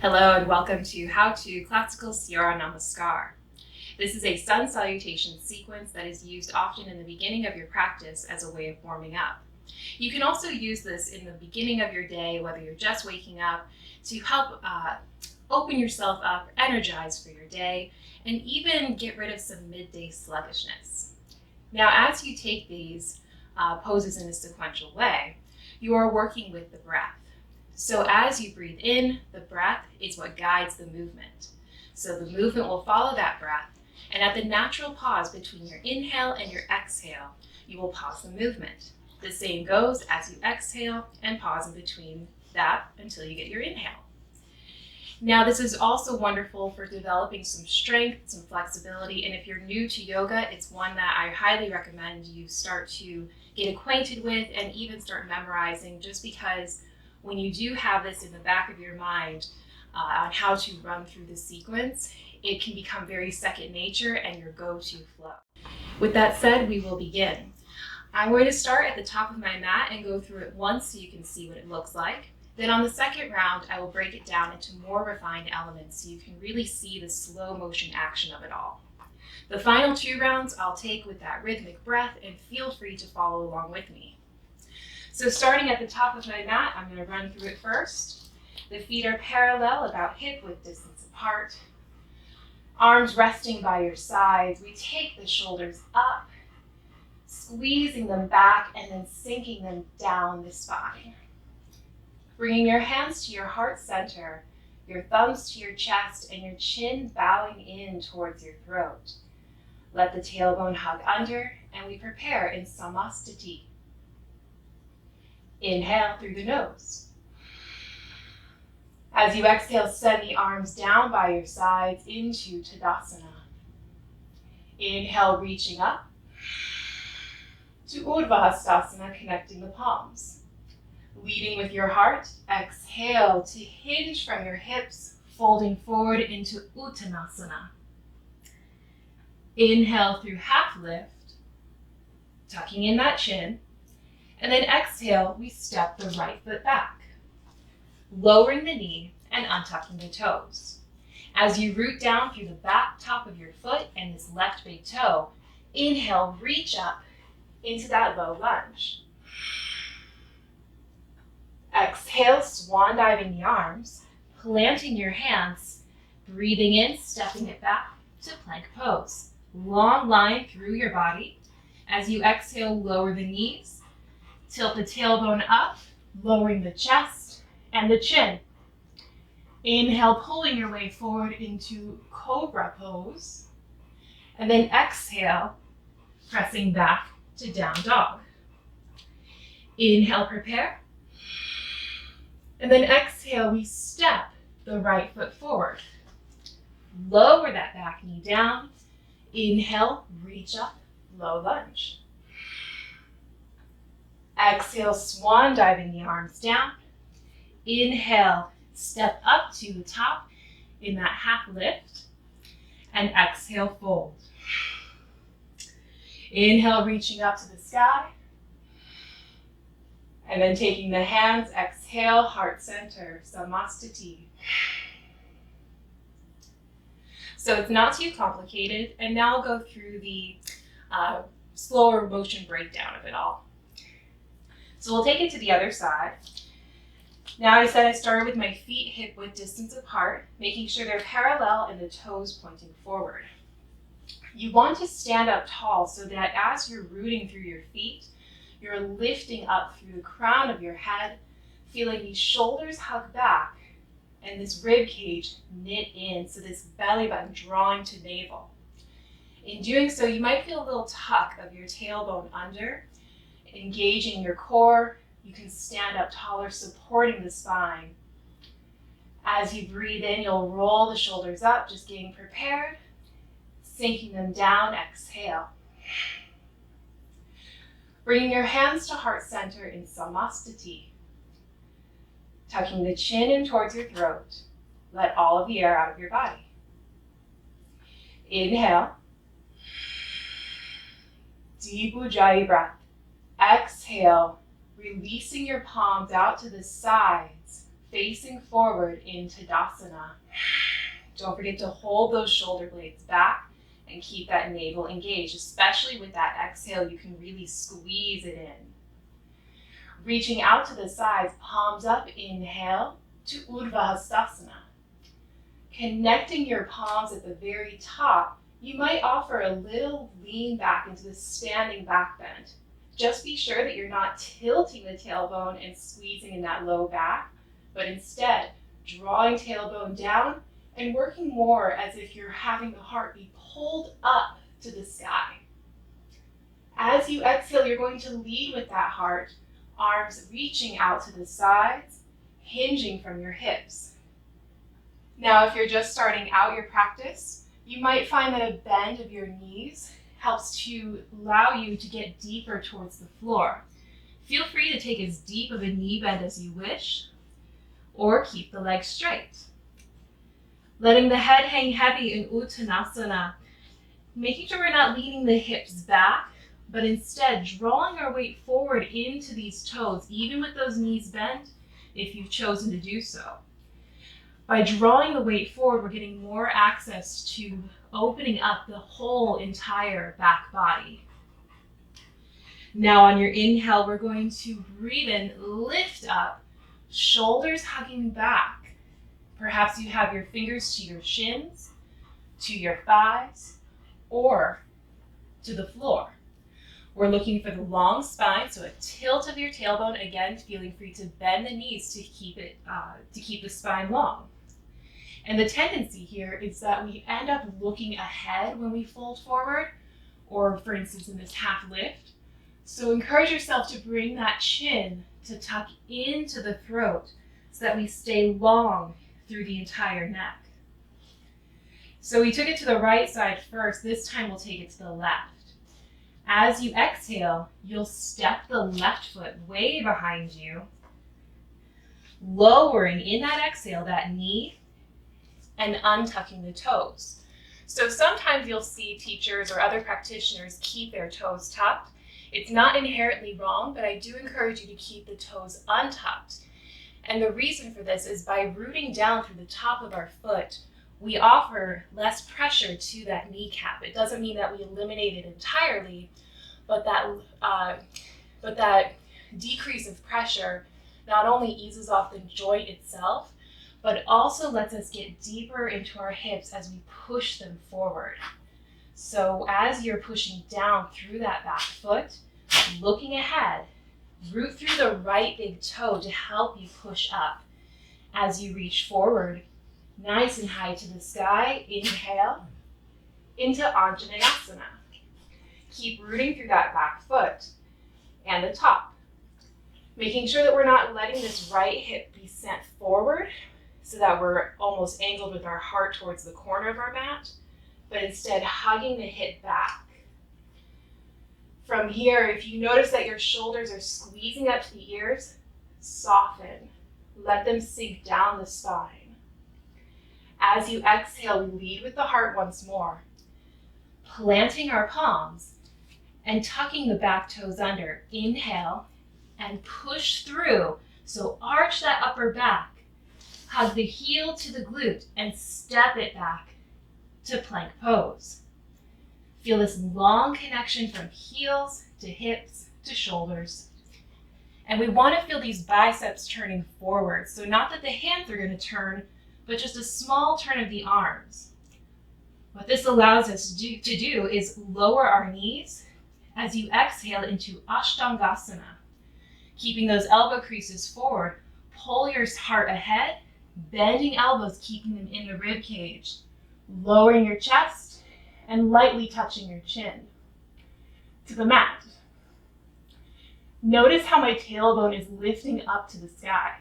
Hello and welcome to How to Classical Surya Namaskar. This is a sun salutation sequence that is used often in the beginning of your practice as a way of warming up. You can also use this in the beginning of your day, whether you're just waking up, to help open yourself up, energize for your day, and even get rid of some midday sluggishness. Now, as you take these poses in a sequential way, you are working with the breath. So as you breathe in, the breath is what guides the movement. So the movement will follow that breath, and at the natural pause between your inhale and your exhale, you will pause the movement. The same goes as you exhale and pause in between that until you get your inhale. Now, this is also wonderful for developing some strength, some flexibility, and if you're new to yoga, it's one that I highly recommend you start to get acquainted with and even start memorizing, just because when you do have this in the back of your mind on how to run through the sequence, it can become very second nature and your go-to flow. With that said, we will begin. I'm going to start at the top of my mat and go through it once so you can see what it looks like. Then on the second round, I will break it down into more refined elements so you can really see the slow motion action of it all. The final 2 rounds I'll take with that rhythmic breath, and feel free to follow along with me. So starting at the top of my mat, I'm going to run through it first. The feet are parallel, about hip-width distance apart. Arms resting by your sides. We take the shoulders up, squeezing them back and then sinking them down the spine. Bringing your hands to your heart center, your thumbs to your chest, and your chin bowing in towards your throat. Let the tailbone hug under, and we prepare in Samastiti. Inhale through the nose. As you exhale, send the arms down by your sides into Tadasana. Inhale, reaching up to Urdhva Hastasana, connecting the palms. Leading with your heart, exhale to hinge from your hips, folding forward into Uttanasana. Inhale through half lift, tucking in that chin. And then exhale, we step the right foot back, lowering the knee and untucking the toes. As you root down through the back top of your foot and this left big toe, inhale, reach up into that low lunge. Exhale, swan diving the arms, planting your hands, breathing in, stepping it back to plank pose. Long line through your body. As you exhale, lower the knees. Tilt the tailbone up, lowering the chest and the chin. Inhale, pulling your way forward into cobra pose. And then exhale, pressing back to down dog. Inhale, prepare. And then exhale, we step the right foot forward. Lower that back knee down. Inhale, reach up, low lunge. Exhale, swan diving the arms down. Inhale, step up to the top in that half lift. And exhale, fold. Inhale, reaching up to the sky. And then taking the hands, exhale, heart center, Samastiti. So it's not too complicated. And now I'll go through the slower motion breakdown of it all. So we'll take it to the other side. Now I said I started with my feet hip-width distance apart, making sure they're parallel and the toes pointing forward. You want to stand up tall so that as you're rooting through your feet, you're lifting up through the crown of your head, feeling these shoulders hug back and this rib cage knit in, so this belly button drawing to navel. In doing so, you might feel a little tuck of your tailbone under, engaging your core. You can stand up taller, supporting the spine. As you breathe in, you'll roll the shoulders up, just getting prepared, sinking them down, exhale. Bringing your hands to heart center in Samastiti. Tucking the chin in towards your throat. Let all of the air out of your body. Inhale. Deep Ujjayi breath. Exhale, releasing your palms out to the sides, facing forward in Tadasana. Don't forget to hold those shoulder blades back and keep that navel engaged, especially with that exhale, you can really squeeze it in. Reaching out to the sides, palms up, inhale to Urdhva Hastasana. Connecting your palms at the very top, you might offer a little lean back into the standing back bend. Just be sure that you're not tilting the tailbone and squeezing in that low back, but instead drawing tailbone down and working more as if you're having the heart be pulled up to the sky. As you exhale, you're going to lead with that heart, arms reaching out to the sides, hinging from your hips. Now, if you're just starting out your practice, you might find that a bend of your knees helps to allow you to get deeper towards the floor. Feel free to take as deep of a knee bend as you wish, or keep the legs straight. Letting the head hang heavy in Uttanasana, making sure we're not leaning the hips back, but instead drawing our weight forward into these toes, even with those knees bent, if you've chosen to do so. By drawing the weight forward, we're getting more access to opening up the whole entire back body. Now on your inhale, we're going to breathe in, lift up, shoulders hugging back. Perhaps you have your fingers to your shins, to your thighs, or to the floor. We're looking for the long spine, so a tilt of your tailbone, again, feeling free to bend the knees to keep the spine long. And the tendency here is that we end up looking ahead when we fold forward, or for instance in this half lift. So encourage yourself to bring that chin to tuck into the throat so that we stay long through the entire neck. So we took it to the right side first. This time we'll take it to the left. As you exhale, you'll step the left foot way behind you, lowering in that exhale that knee and untucking the toes. So sometimes you'll see teachers or other practitioners keep their toes tucked. It's not inherently wrong, but I do encourage you to keep the toes untucked. And the reason for this is by rooting down through the top of our foot, we offer less pressure to that kneecap. It doesn't mean that we eliminate it entirely, but that decrease of pressure not only eases off the joint itself, but also lets us get deeper into our hips as we push them forward. So as you're pushing down through that back foot, looking ahead, root through the right big toe to help you push up. As you reach forward, nice and high to the sky, inhale into Anjaneyasana. Keep rooting through that back foot and the top. Making sure that we're not letting this right hip be sent forward so that we're almost angled with our heart towards the corner of our mat, but instead hugging the hip back. From here, if you notice that your shoulders are squeezing up to the ears, soften. Let them sink down the spine. As you exhale, we lead with the heart once more, planting our palms and tucking the back toes under. Inhale and push through. So arch that upper back, hug the heel to the glute and step it back to plank pose. Feel this long connection from heels to hips to shoulders. And we want to feel these biceps turning forward. So not that the hands are going to turn, but just a small turn of the arms. What this allows us to do is lower our knees as you exhale into Ashtangasana. Keeping those elbow creases forward, pull your heart ahead, bending elbows, keeping them in the rib cage, lowering your chest and lightly touching your chin to the mat. Notice how my tailbone is lifting up to the sky.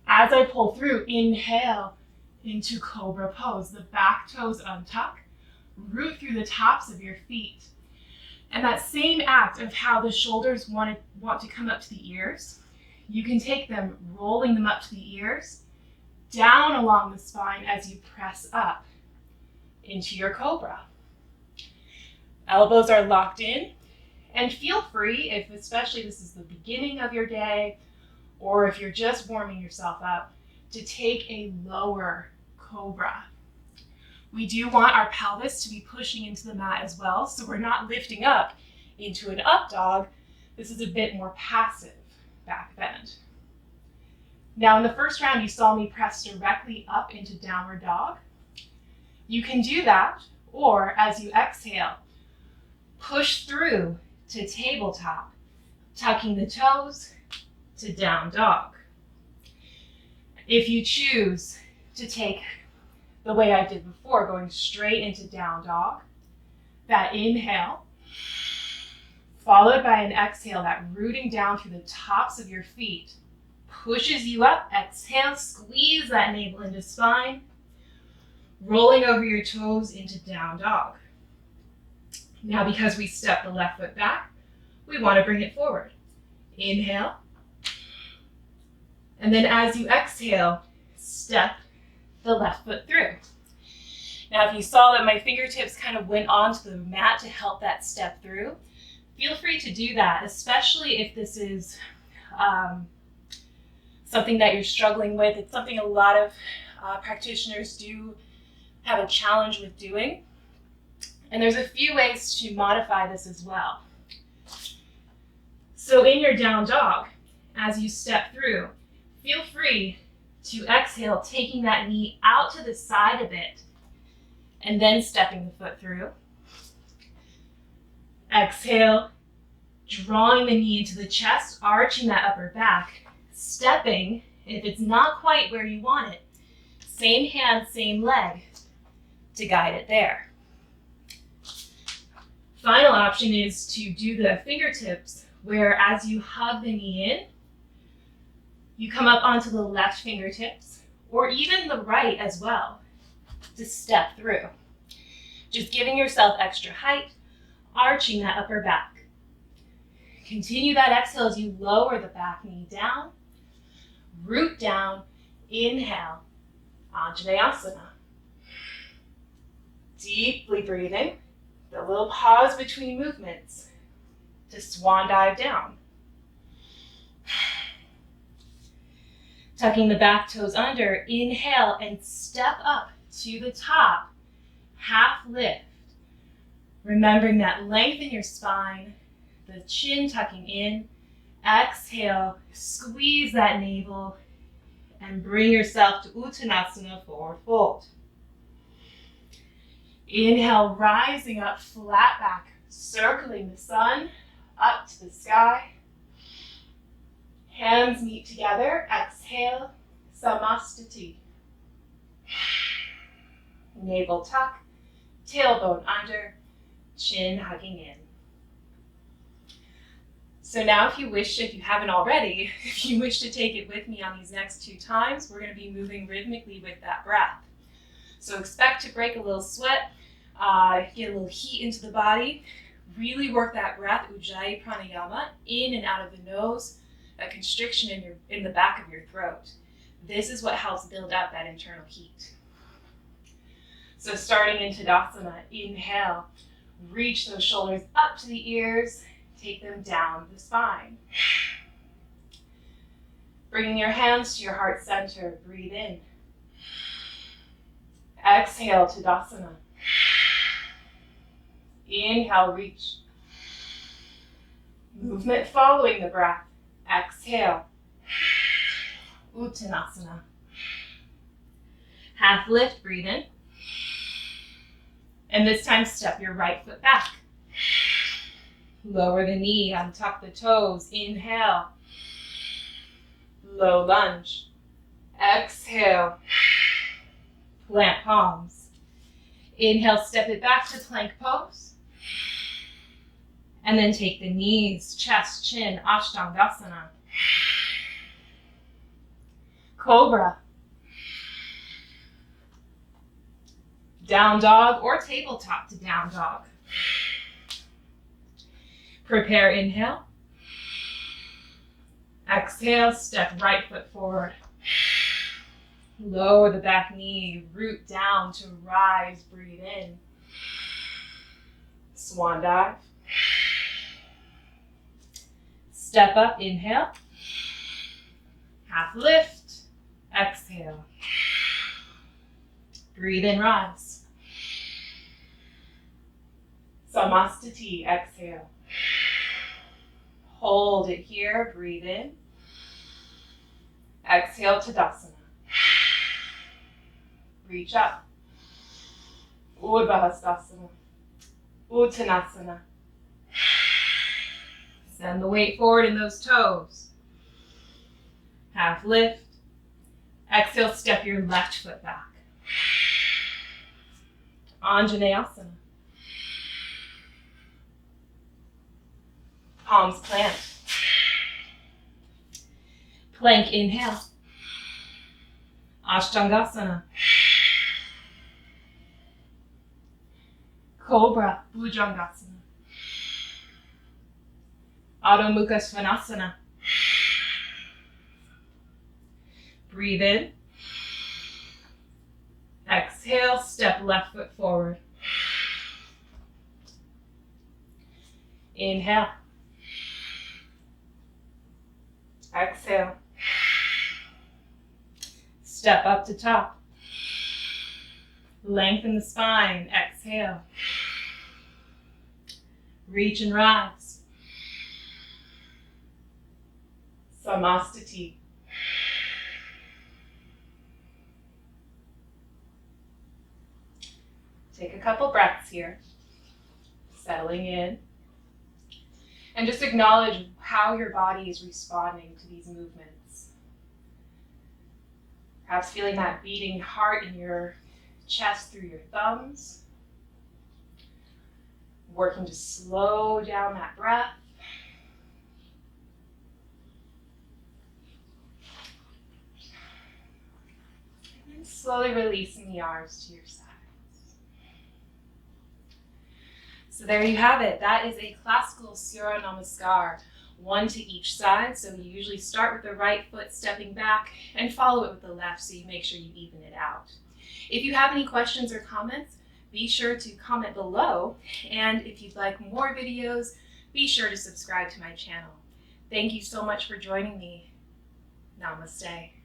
As I pull through, inhale into Cobra Pose. The back toes untuck, root through the tops of your feet. And that same act of how the shoulders want to come up to the ears, you can take them, rolling them up to the ears, down along the spine as you press up into your Cobra. Elbows are locked in, And feel free, if especially this is the beginning of your day, or if you're just warming yourself up, to take a lower cobra. We do want our pelvis to be pushing into the mat as well, so we're not lifting up into an up dog. This is a bit more passive back bend. Now in the first round, you saw me press directly up into downward dog. You can do that, or as you exhale, push through to tabletop, tucking the toes to down dog. If you choose to take the way I did before, going straight into down dog, that inhale, followed by an exhale, that rooting down through the tops of your feet, pushes you up. Exhale, squeeze that navel into spine, rolling over your toes into down dog. Now, because we step the left foot back, we want to bring it forward. Inhale. And then as you exhale, step the left foot through. Now, if you saw that my fingertips kind of went onto the mat to help that step through, feel free to do that, especially if this is something that you're struggling with. It's something a lot of practitioners do have a challenge with doing. And there's a few ways to modify this as well. So in your down dog, as you step through, feel free to exhale, taking that knee out to the side a bit, and then stepping the foot through. Exhale, drawing the knee into the chest, arching that upper back, stepping. If it's not quite where you want it, same hand, same leg to guide it there. Final option is to do the fingertips, where as you hug the knee in, you come up onto the left fingertips, or even the right as well, to step through. Just giving yourself extra height, arching that upper back. Continue that exhale as you lower the back knee down, root down, inhale, Anjaneyasana. Deeply breathing, the little pause between movements to swan dive down. Tucking the back toes under, inhale and step up to the top, half lift. Remembering that length in your spine, the chin tucking in. Exhale, squeeze that navel and bring yourself to Uttanasana, forward fold. Inhale, rising up, flat back, circling the sun, up to the sky. Hands meet together, exhale, Samastiti. Navel tuck, tailbone under, chin hugging in. So now if you haven't already, if you wish to take it with me on these next 2 times, we're going to be moving rhythmically with that breath. So expect to break a little sweat, get a little heat into the body, really work that breath, Ujjayi Pranayama, in and out of the nose, a constriction in the back of your throat. This is what helps build up that internal heat. So starting in Tadasana, inhale, reach those shoulders up to the ears, take them down the spine. Bringing your hands to your heart center, breathe in. Exhale, Tadasana. Inhale, reach. Movement following the breath. Exhale. Uttanasana. Half lift, breathe in. And this time, step your right foot back. Lower the knee, untuck the toes. Inhale. Low lunge. Exhale. Plant palms. Inhale, step it back to plank pose. And then take the knees, chest, chin, Ashtangasana. Cobra. Down dog or tabletop to down dog. Prepare, inhale. Exhale, step right foot forward. Lower the back knee, root down to rise, breathe in. Swan dive. Step up, inhale. Half lift, exhale. Breathe in, rise. Samastiti, exhale. Hold it here, breathe in. Exhale, Tadasana. Reach up. Urdhva-hastasana. Uttanasana. Send the weight forward in those toes. Half lift. Exhale, step your left foot back. Anjaneyasana. Palms plant. Plank, inhale. Ashtangasana. Cobra, Bhujangasana. Adho Mukha Svanasana. Breathe in. Exhale, step left foot forward. Inhale. Exhale. Step up to top. Lengthen the spine. Exhale. Reach and rise. Samastiti. Take a couple breaths here. Settling in. And just acknowledge how your body is responding to these movements. Perhaps feeling that beating heart in your chest through your thumbs. Working to slow down that breath. And then slowly releasing the arms to your sides. So there you have it. That is a classical Surya Namaskar, one to each side. So you usually start with the right foot stepping back and follow it with the left so you make sure you even it out. If you have any questions or comments, be sure to comment below. And if you'd like more videos, be sure to subscribe to my channel. Thank you so much for joining me. Namaste.